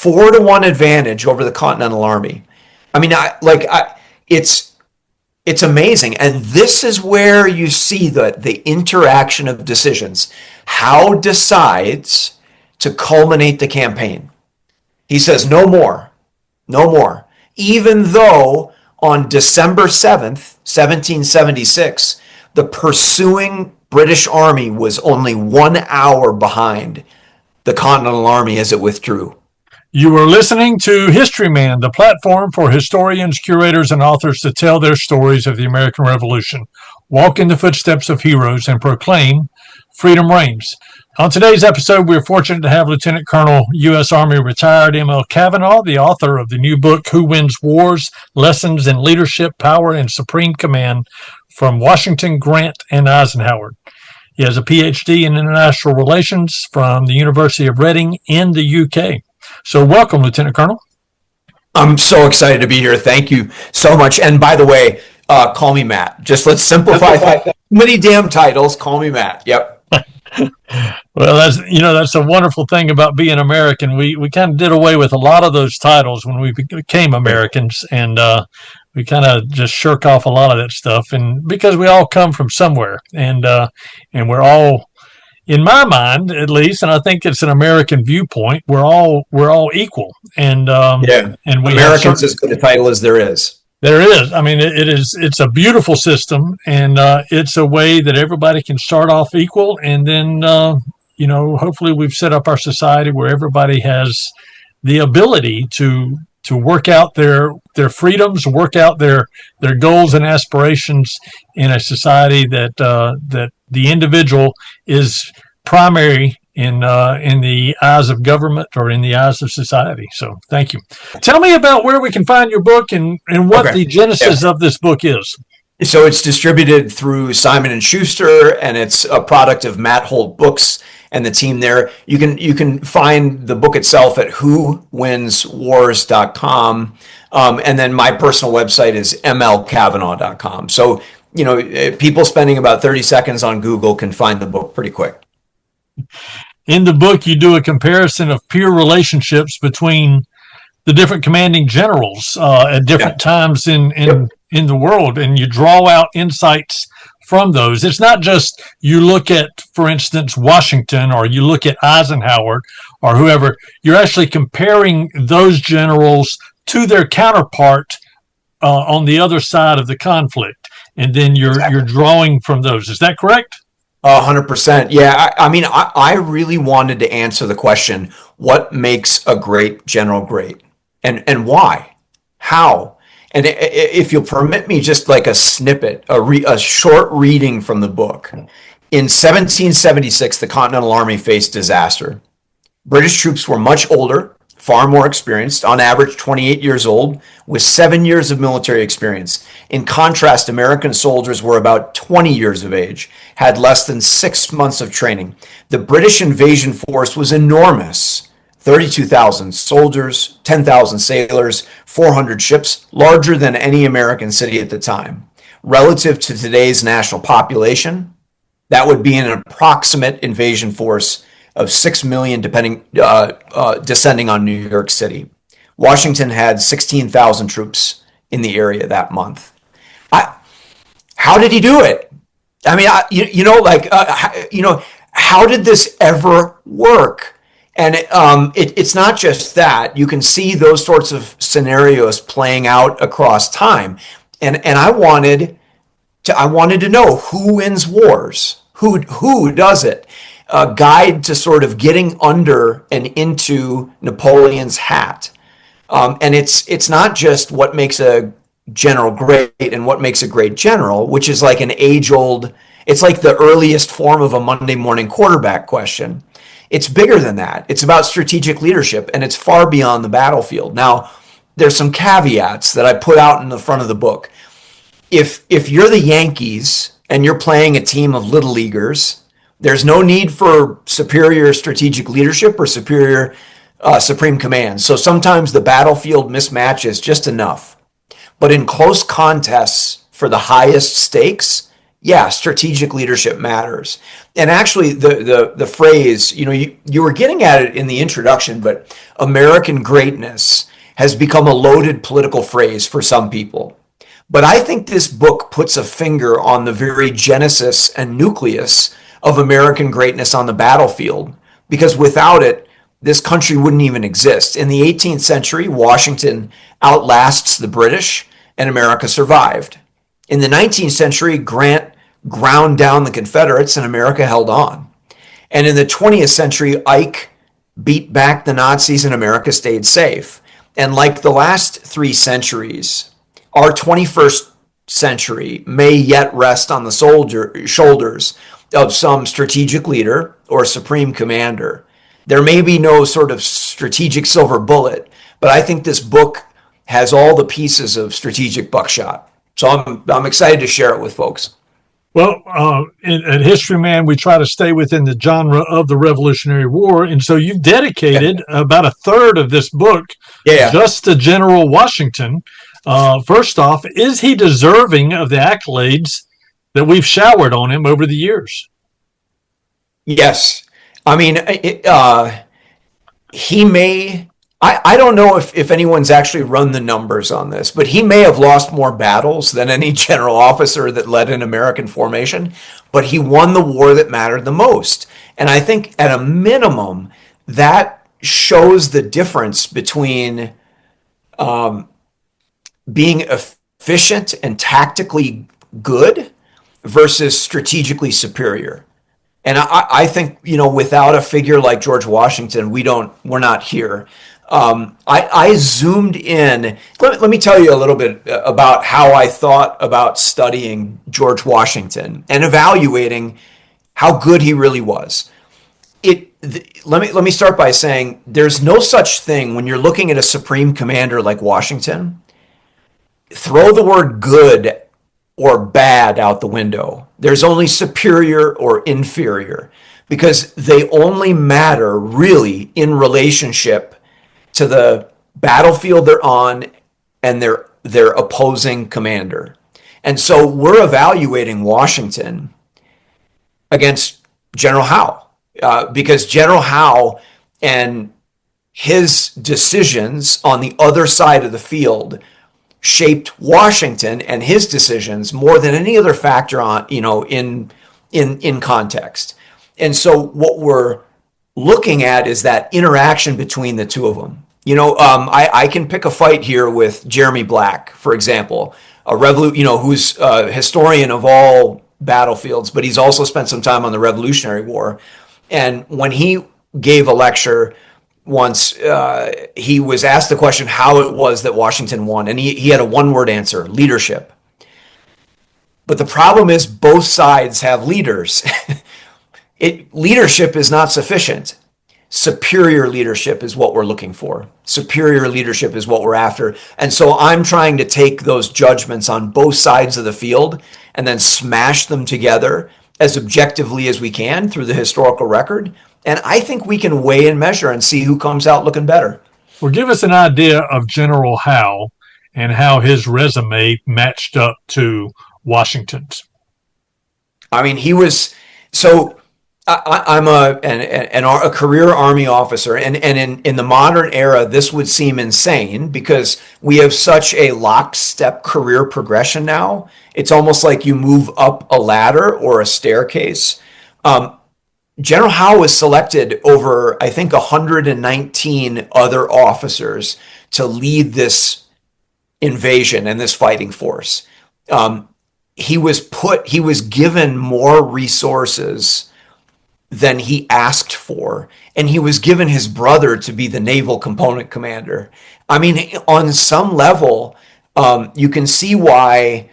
4-1 advantage over the Continental Army. I mean, it's amazing. And this is where you see the interaction of decisions. Howe decides to culminate the campaign. He says, no more, no more. Even though on December 7th, 1776, the pursuing British Army was only 1 hour behind the Continental Army as it withdrew. You are listening to Historyman, the platform for historians, curators, and authors to tell their stories of the American Revolution, walk in the footsteps of heroes, and proclaim freedom reigns. On today's episode, we're fortunate to have Lieutenant Colonel U.S. Army retired ML Cavanaugh, the author of the new book, Who Wins Wars? Lessons in Leadership, Power, and Supreme Command from Washington, Grant, and Eisenhower. He has a PhD in International Relations from the University of Reading in the UK. So welcome, Lieutenant Colonel. I'm so excited to be here. Thank you so much. And by the way, call me Matt. Just let's simplify that. Too many damn titles. Call me Matt. Yep. Well, that's a wonderful thing about being American. We kind of did away with a lot of those titles when we became Americans, and we kind of just shirk off a lot of that stuff. And because we all come from somewhere, and we're all, in my mind at least, and I think it's an American viewpoint, we're all equal. And and we Americans as good a title as there is. There is. I mean, it's a beautiful system, and it's a way that everybody can start off equal, and then hopefully we've set up our society where everybody has the ability to work out their freedoms, work out their goals and aspirations in a society that the individual is primary in the eyes of government or in the eyes of society. So thank you. Tell me about where we can find your book and what the genesis of this book is. So it's distributed through Simon & Schuster, and it's a product of Matt Holt Books and the team there. You can find the book itself at whowinswars.com. And then my personal website is mlcavanaugh.com. So, people spending about 30 seconds on Google can find the book pretty quick. In the book, you do a comparison of peer relationships between the different commanding generals at different times in the world, and you draw out insights from those. It's not just you look at, for instance, Washington, or you look at Eisenhower or whoever. You're actually comparing those generals to their counterpart on the other side of the conflict, and then you're drawing from those. Is that correct? 100%. Yeah. I really wanted to answer the question, what makes a great general great, and why, how? And if you'll permit me just like a snippet, a short reading from the book. In 1776, the Continental Army faced disaster. British troops were much older, far more experienced, on average 28 years old, with 7 years of military experience. In contrast, American soldiers were about 20 years of age, had less than 6 months of training. The British invasion force was enormous. 32,000 soldiers, 10,000 sailors, 400 ships, larger than any American city at the time. Relative to today's national population, that would be an approximate invasion force of 6 million, descending on New York City. Washington had 16,000 troops in the area that month. How did he do it? I mean, how did this ever work? And it's not just that. You can see those sorts of scenarios playing out across time. And I wanted to know who wins wars, who does it. A guide to sort of getting under and into Napoleon's hat. And it's not just what makes a general great and what makes a great general, which is like an age-old, it's like the earliest form of a Monday morning quarterback question. It's bigger than that. It's about strategic leadership, and it's far beyond the battlefield. Now, there's some caveats that I put out in the front of the book. If you're the Yankees and you're playing a team of little leaguers, there's no need for superior strategic leadership or superior supreme command. So sometimes the battlefield mismatch is just enough. But in close contests for the highest stakes, yeah, strategic leadership matters. And actually, the phrase, you were getting at it in the introduction, but American greatness has become a loaded political phrase for some people. But I think this book puts a finger on the very genesis and nucleus of American greatness on the battlefield, because without it, this country wouldn't even exist. In the 18th century, Washington outlasts the British, and America survived. In the 19th century, Grant ground down the Confederates, and America held on. And in the 20th century, Ike beat back the Nazis, and America stayed safe. And like the last 3 centuries, our 21st century may yet rest on the shoulders of some strategic leader or supreme commander. There may be no sort of strategic silver bullet, but I think this book has all the pieces of strategic buckshot. So I'm excited to share it with folks. Well, at Historyman, we try to stay within the genre of the Revolutionary War. And so you've dedicated about a third of this book just to General Washington. First off, is he deserving of the accolades that we've showered on him over the years? Yes. I mean, he may, I don't know if anyone's actually run the numbers on this, but he may have lost more battles than any general officer that led an American formation, but he won the war that mattered the most. And I think at a minimum, that shows the difference between being efficient and tactically good versus strategically superior. And I think, without a figure like George Washington, we're not here. I zoomed in. Let me tell you a little bit about how I thought about studying George Washington and evaluating how good he really was. Let me start by saying there's no such thing when you're looking at a supreme commander like Washington. Throw the word good or bad out the window. There's only superior or inferior, because they only matter really in relationship to the battlefield they're on and their opposing commander. And so we're evaluating Washington against General Howe, because General Howe and his decisions on the other side of the field shaped Washington and his decisions more than any other factor on, in context. And so what we're looking at is that interaction between the two of them. I can pick a fight here with Jeremy Black, for example, who's a historian of all battlefields, but he's also spent some time on the Revolutionary War. And when he gave a lecture once, he was asked the question how it was that Washington won, and he had a one-word answer: leadership. But the problem is both sides have leaders. Leadership is not sufficient. Superior leadership is what we're looking for. Superior leadership is what we're after. And so I'm trying to take those judgments on both sides of the field and then smash them together as objectively as we can through the historical record. And I think we can weigh and measure and see who comes out looking better. Well, give us an idea of General Howe and how his resume matched up to Washington's. I mean, he was so. I'm a career Army officer, and in the modern era, this would seem insane because we have such a lockstep career progression now. It's almost like you move up a ladder or a staircase. General Howe was selected over, I think, 119 other officers to lead this invasion and this fighting force. He was given more resources than he asked for, and he was given his brother to be the naval component commander. I mean, on some level, you can see why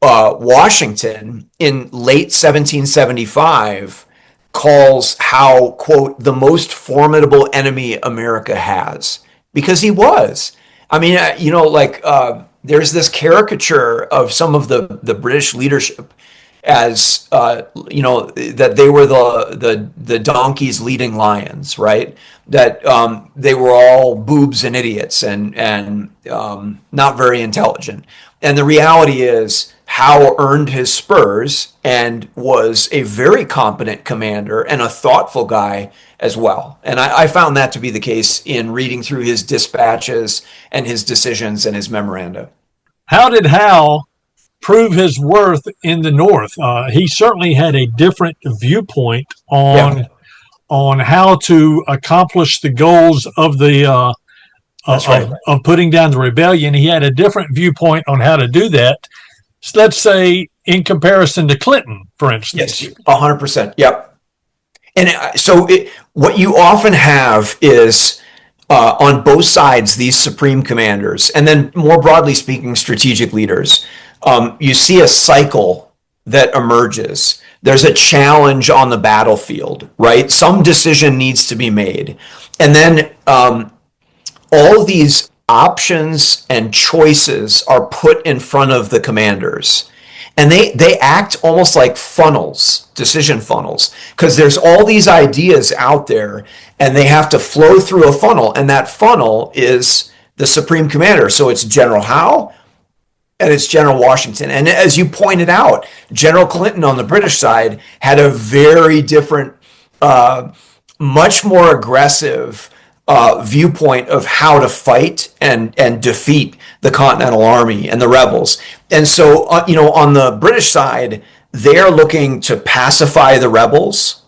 Washington in late 1775 calls Howe, quote, the most formidable enemy America has, because he was. I mean, there's this caricature of some of the British leadership as that they were the donkeys leading lions, right? That they were all boobs and idiots and not very intelligent. And the reality is, Howe earned his spurs and was a very competent commander and a thoughtful guy as well. And I found that to be the case in reading through his dispatches and his decisions and his memoranda. How did Howe prove his worth in the North? He certainly had a different viewpoint on Yeah, on how to accomplish the goals of the that's right. of putting down the rebellion. He had a different viewpoint on how to do that. So let's say in comparison to Clinton, for instance. Yes, 100%. Yep. And what you often have is on both sides, these supreme commanders, and then more broadly speaking, strategic leaders, you see a cycle that emerges. There's a challenge on the battlefield, right? Some decision needs to be made. And then all these options and choices are put in front of the commanders. And they act almost like funnels, decision funnels, because there's all these ideas out there and they have to flow through a funnel. And that funnel is the supreme commander. So it's General Howe and it's General Washington. And as you pointed out, General Clinton on the British side had a very different, much more aggressive viewpoint of how to fight and defeat the Continental Army and the rebels. And so, on the British side, they're looking to pacify the rebels.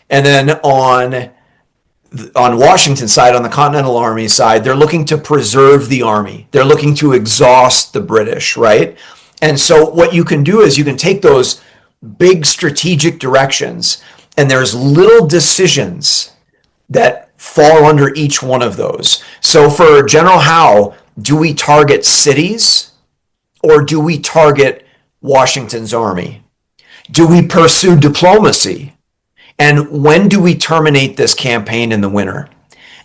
And then on Washington's side, on the Continental Army side, they're looking to preserve the army. They're looking to exhaust the British, right? And so what you can do is you can take those big strategic directions, and there's little decisions that fall under each one of those. So for General Howe, do we target cities or do we target Washington's army? Do we pursue diplomacy? And when do we terminate this campaign in the winter?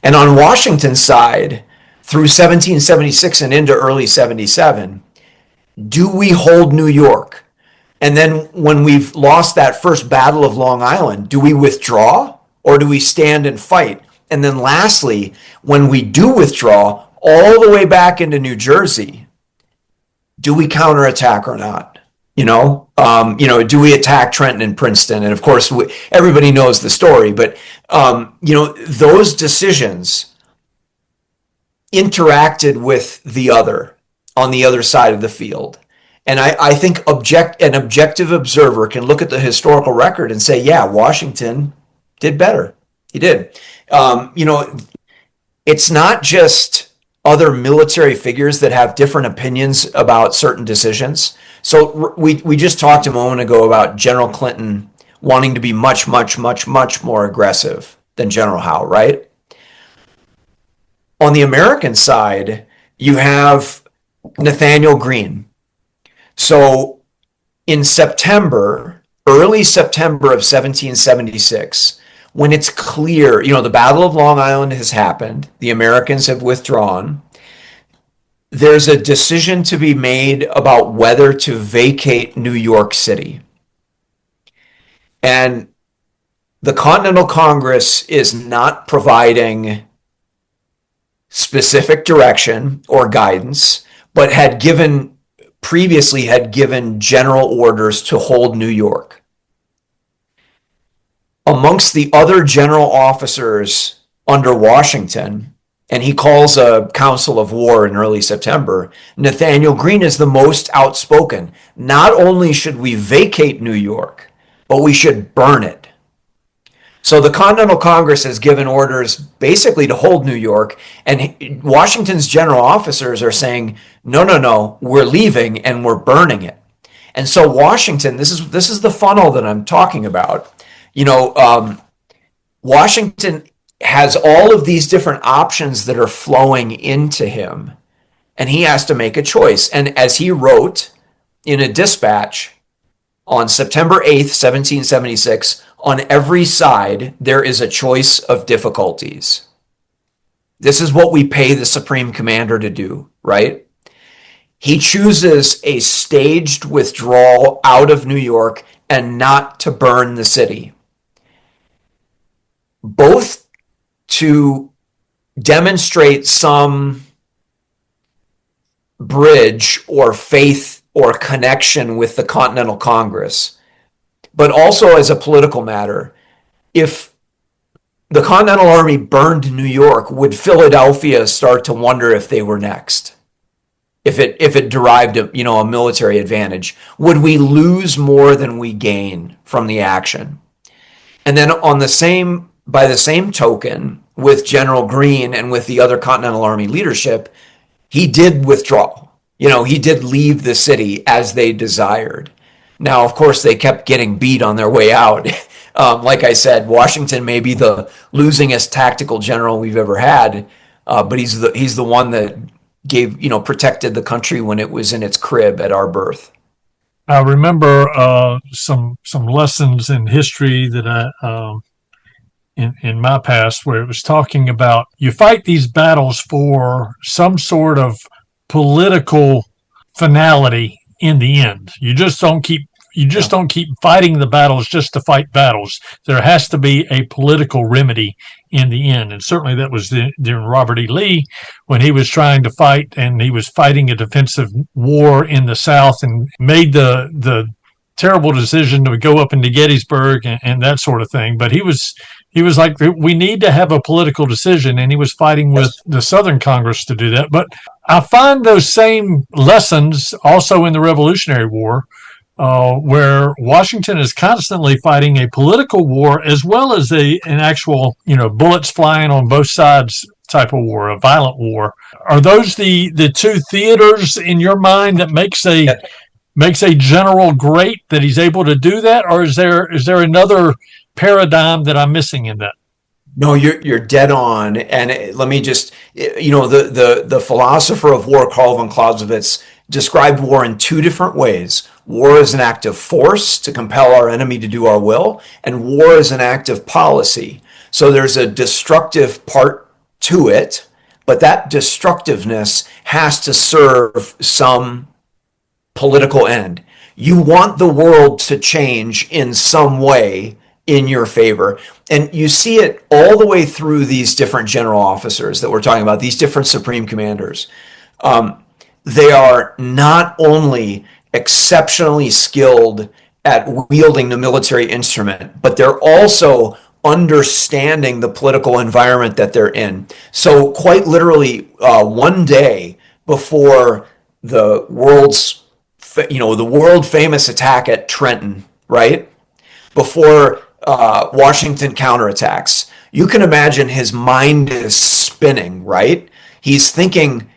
And on Washington's side, through 1776 and into early 77, do we hold New York? And then when we've lost that first battle of Long Island, do we withdraw or do we stand and fight? And then lastly, when we do withdraw all the way back into New Jersey, do we counterattack or not? Do we attack Trenton and Princeton? And of course, everybody knows the story, but, those decisions interacted with the other on the other side of the field. And I think an objective observer can look at the historical record and say, yeah, Washington did better. He did. It's not just other military figures that have different opinions about certain decisions. So we just talked a moment ago about General Clinton wanting to be much, much, much, much more aggressive than General Howe, right? On the American side, you have Nathaniel Greene. So in early September of 1776, when it's clear, the Battle of Long Island has happened, the Americans have withdrawn, there's a decision to be made about whether to vacate New York City. And the Continental Congress is not providing specific direction or guidance, but previously had given general orders to hold New York. Amongst the other general officers under Washington, and he calls a council of war in early September, Nathaniel Greene is the most outspoken. Not only should we vacate New York, but we should burn it. So the Continental Congress has given orders basically to hold New York, and Washington's general officers are saying, no, we're leaving and we're burning it. And so Washington, this is the funnel that I'm talking about. Washington has all of these different options that are flowing into him, and he has to make a choice. And as he wrote in a dispatch on September 8th, 1776, on every side, there is a choice of difficulties. This is what we pay the Supreme Commander to do, right? He chooses a staged withdrawal out of New York and not to burn the city, both to demonstrate some bridge or faith or connection with the Continental Congress, but also as a political matter. If the Continental Army burned New York, would Philadelphia start to wonder if they were next? If it derived a military advantage, would we lose more than we gain from the action? And then by the same token, with General Greene and with the other Continental Army leadership, he did withdraw. He did leave the city as they desired. Now, of course, they kept getting beat on their way out. Like I said, Washington may be the losingest tactical general we've ever had, but he's the one that protected the country when it was in its crib at our birth. I remember some lessons in history that I in my past, where it was talking about you fight these battles for some sort of political finality in the end. You just don't keep fighting the battles just to fight battles. There has to be a political remedy in the end. And certainly that was during Robert E. Lee, when he was trying to fight, and he was fighting a defensive war in the South and made the terrible decision to go up into Gettysburg and that sort of thing. But he was like, we need to have a political decision, and he was fighting with the Southern Congress to do that. But I find those same lessons also in the Revolutionary War, where Washington is constantly fighting a political war as well as an actual, bullets flying on both sides type of war, a violent war. Are those the two theaters in your mind that makes a general great, that he's able to do that? Or is there another paradigm that I'm missing in that? No, you're dead on. And let me just, the philosopher of war, Karl von Clausewitz, described war in two different ways. War is an act of force to compel our enemy to do our will, and war is an act of policy. So there's a destructive part to it, but that destructiveness has to serve some political end. You want the world to change in some way in your favor. And you see it all the way through these different general officers that we're talking about, these different supreme commanders. They are not only exceptionally skilled at wielding the military instrument, but they're also understanding the political environment that they're in. So quite literally, one day before the world famous attack at Trenton, right? Before Washington counterattacks, you can imagine his mind is spinning, right? He's thinking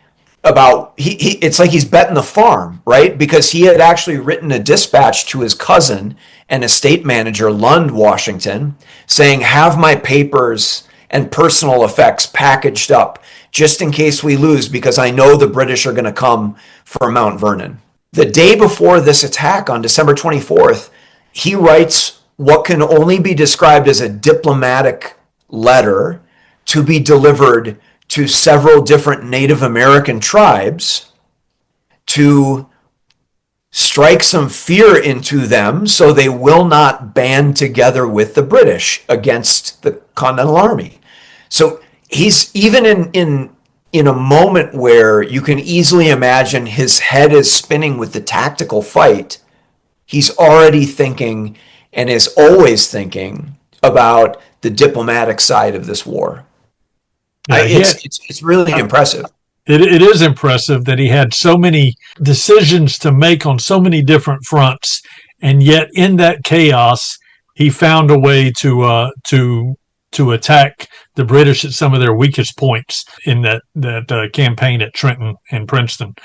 about, it's like he's betting the farm, right? Because he had actually written a dispatch to his cousin and estate manager, Lund, Washington, saying, have my papers and personal effects packaged up just in case we lose, because I know the British are going to come for Mount Vernon. The day before this attack on December 24th, he writes what can only be described as a diplomatic letter to be delivered to several different Native American tribes to strike some fear into them so they will not band together with the British against the Continental Army. So he's even in a moment where you can easily imagine his head is spinning with the tactical fight, he's already thinking and is always thinking about the diplomatic side of this war. Yeah, it's really impressive. It is impressive that he had so many decisions to make on so many different fronts, and yet in that chaos, he found a way to attack the British at some of their weakest points in that campaign at Trenton and Princeton.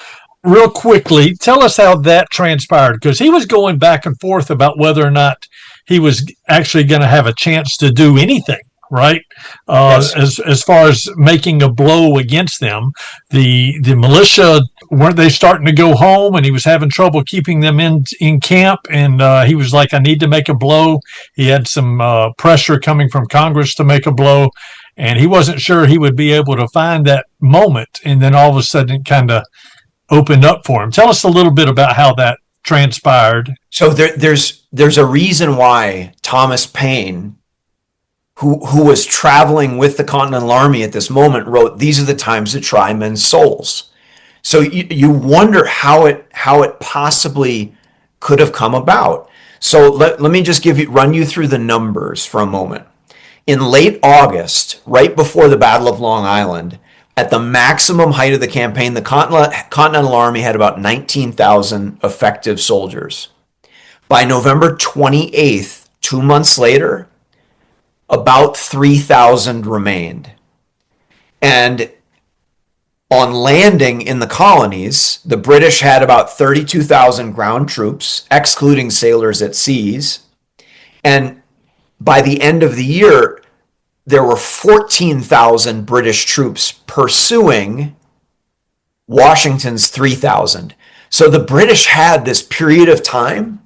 Real quickly, tell us how that transpired, because he was going back and forth about whether or not he was actually going to have a chance to do anything, right? Yes. As far as making a blow against them, the militia, weren't they starting to go home, and he was having trouble keeping them in camp, and he was like, I need to make a blow. He had some pressure coming from Congress to make a blow, and he wasn't sure he would be able to find that moment, and then all of a sudden it kind of opened up for him. Tell us a little bit about how that transpired. So there's a reason why Thomas Paine, who was traveling with the Continental Army at this moment, wrote, "These are the times to try men's souls." So you wonder how it possibly could have come about. So let me just run you through the numbers for a moment. In late August, right before the Battle of Long Island, at the maximum height of the campaign, the Continental Army had about 19,000 effective soldiers. By November 28th, 2 months later, about 3,000 remained. And on landing in the colonies, the British had about 32,000 ground troops, excluding sailors at seas. And by the end of the year, there were 14,000 British troops pursuing Washington's 3,000. So the British had this period of time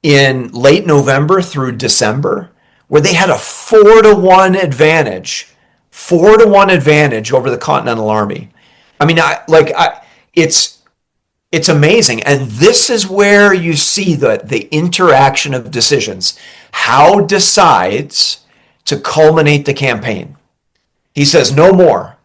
in late November through December where they had a 4-to-1 advantage, 4-to-1 advantage over the Continental Army. I mean, it's amazing. And this is where you see the interaction of decisions. Howe decides to culminate the campaign. He says, no more,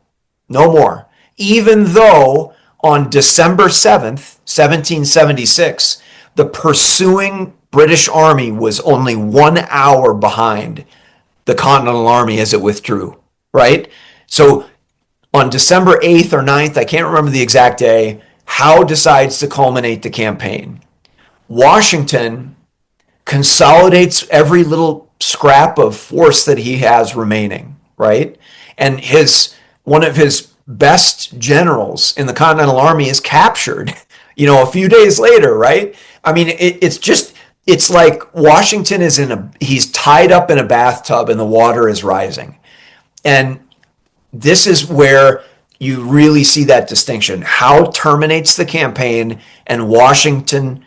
no more. Even though on December 7th, 1776, the pursuing British Army was only 1 hour behind the Continental Army as it withdrew, right? So on December 8th or 9th, I can't remember the exact day, Howe decides to culminate the campaign. Washington consolidates every little scrap of force that he has remaining, right? And one of his best generals in the Continental Army is captured, a few days later, right? I mean, it's like Washington he's tied up in a bathtub and the water is rising. And this is where you really see that distinction. Howe terminates the campaign and Washington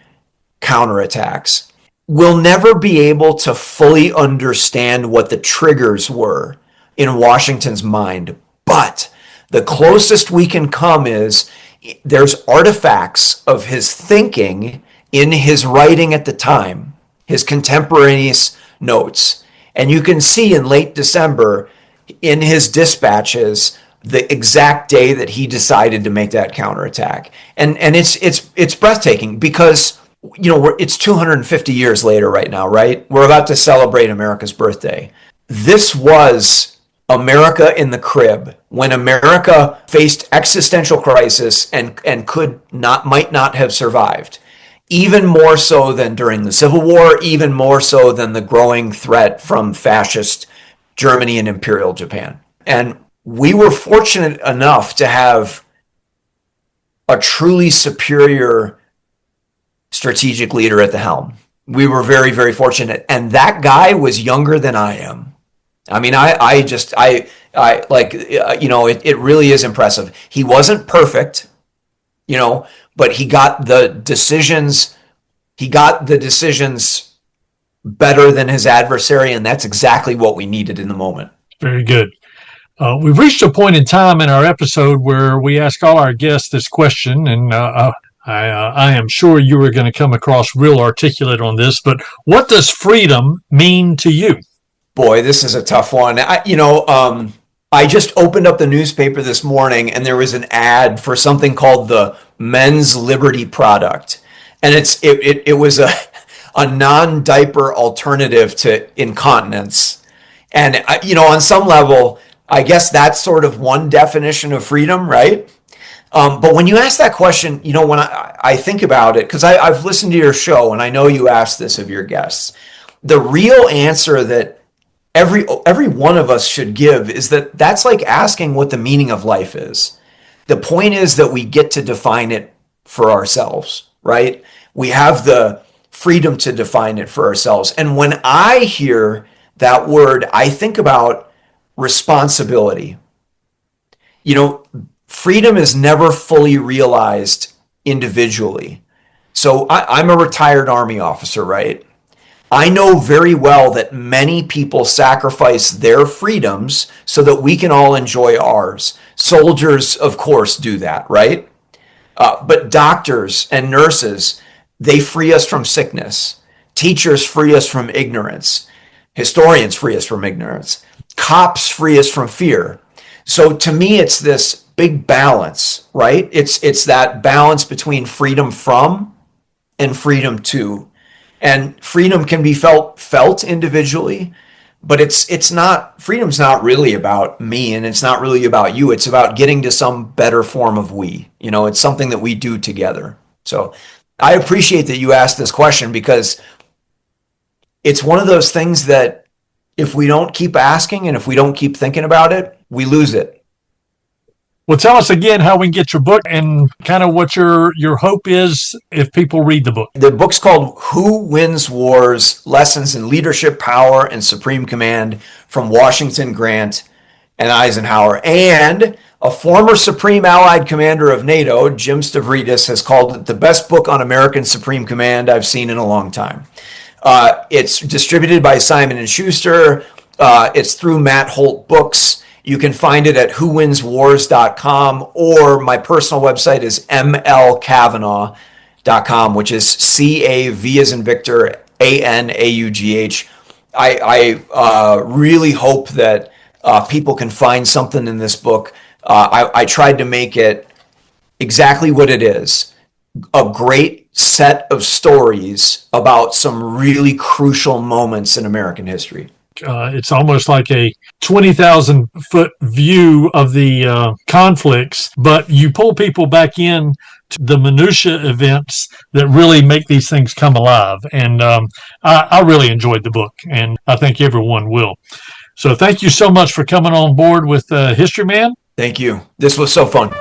counterattacks. We'll never be able to fully understand what the triggers were in Washington's mind, but the closest we can come is there's artifacts of his thinking in his writing at the time, his contemporaneous notes. And you can see in late December in his dispatches the exact day that he decided to make that counterattack. And it's breathtaking because it's 250 years later right now, right? We're about to celebrate America's birthday. This was America in the crib, when America faced existential crisis and might not have survived. Even more so than during the Civil War, even more so than the growing threat from fascist Germany and Imperial Japan. And we were fortunate enough to have a truly superior strategic leader at the helm. We were very, very fortunate. And that guy was younger than I am. I mean, it really is impressive. He wasn't perfect, but he got the decisions better than his adversary, and that's exactly what we needed in the moment. Very good. We've reached a point in time in our episode where we ask all our guests this question, and I am sure you are going to come across real articulate on this, but what does freedom mean to you? Boy, this is a tough one. I just opened up the newspaper this morning and there was an ad for something called the Men's Liberty product. And it was a non-diaper alternative to incontinence. And, on some level, I guess that's sort of one definition of freedom, right? But when you ask that question, when I think about it, because I've listened to your show and I know you asked this of your guests, the real answer that every one of us should give is that's like asking what the meaning of life is. The point is that we get to define it for ourselves, right? We have the freedom to define it for ourselves. And when I hear that word, I think about responsibility. Freedom is never fully realized individually. So I'm a retired Army officer, right? I know very well that many people sacrifice their freedoms so that we can all enjoy ours. Soldiers, of course, do that, right? But doctors and nurses, they free us from sickness. Teachers free us from ignorance. Historians free us from ignorance. Cops free us from fear. So to me, it's this big balance, right? It's that balance between freedom from and freedom to. And freedom can be felt individually, but it's not, freedom's not really about me, and it's not really about you. It's about getting to some better form of we. It's something that we do together. So I appreciate that you asked this question, because it's one of those things that if we don't keep asking and if we don't keep thinking about it, we lose it. Well, tell us again how we can get your book and kind of what your hope is if people read the book. The book's called Who Wins Wars? Lessons in Leadership, Power, and Supreme Command from Washington, Grant, and Eisenhower. And a former Supreme Allied Commander of NATO, Jim Stavridis, has called it the best book on American Supreme Command I've seen in a long time. It's distributed by Simon & Schuster. It's through Matt Holt Books. You can find it at whowinwars.com, or my personal website is mlcavanaugh.com, which is C-A-V as in Victor, A-N-A-U-G-H. I really hope that people can find something in this book. I tried to make it exactly what it is, a great set of stories about some really crucial moments in American history. It's almost like a 20,000 foot view of the conflicts, but you pull people back in to the minutia events that really make these things come alive. And I really enjoyed the book, and I think everyone will. So thank you so much for coming on board with Historyman. Thank you. This was so fun.